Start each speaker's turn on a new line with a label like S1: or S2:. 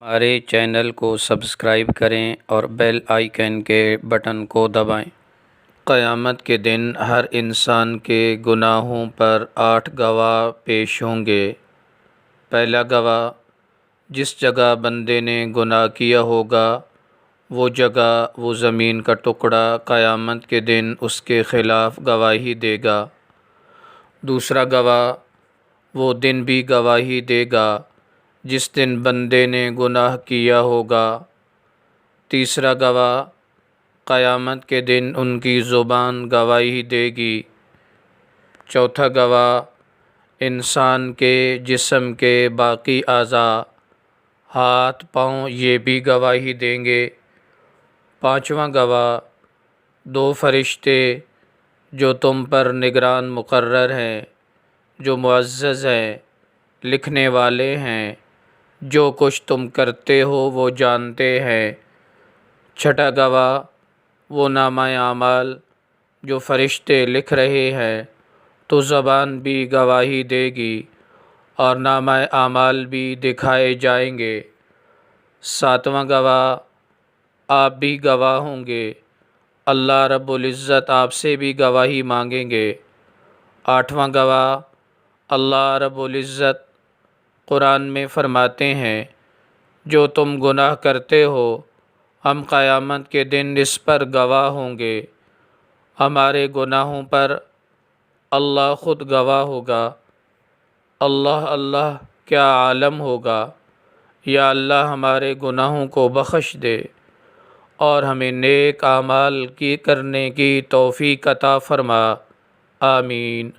S1: ہمارے چینل کو سبسکرائب کریں اور بیل آئیکن کے بٹن کو دبائیں۔ قیامت کے دن ہر انسان کے گناہوں پر 8 گواہ پیش ہوں گے۔ پہلا گواہ، جس جگہ بندے نے گناہ کیا ہوگا وہ جگہ، وہ زمین کا ٹکڑا قیامت کے دن اس کے خلاف گواہی دے گا۔ دوسرا گواہ، وہ دن بھی گواہی دے گا جس دن بندے نے گناہ کیا ہوگا۔ تیسرا گواہ، قیامت کے دن ان کی زبان گواہی دے گی۔ چوتھا گواہ، انسان کے جسم کے باقی اعضاء، ہاتھ، پاؤں، یہ بھی گواہی دیں گے۔ پانچواں گواہ، 2 فرشتے جو تم پر نگران مقرر ہیں، جو معزز ہیں، لکھنے والے ہیں، جو کچھ تم کرتے ہو وہ جانتے ہیں۔ چھٹا گواہ، وہ نامہ اعمال جو فرشتے لکھ رہے ہیں، تو زبان بھی گواہی دے گی اور نامہ اعمال بھی دکھائے جائیں گے۔ ساتواں گواہ، آپ بھی گواہ ہوں گے، اللہ رب العزت آپ سے بھی گواہی مانگیں گے۔ آٹھواں گواہ، اللہ رب العزت قرآن میں فرماتے ہیں، جو تم گناہ کرتے ہو ہم قیامت کے دن اس پر گواہ ہوں گے۔ ہمارے گناہوں پر اللہ خود گواہ ہوگا۔ اللہ کیا عالم ہوگا۔ یا اللہ ہمارے گناہوں کو بخش دے اور ہمیں نیک اعمال کرنے کی توفیق عطا فرما۔ آمین۔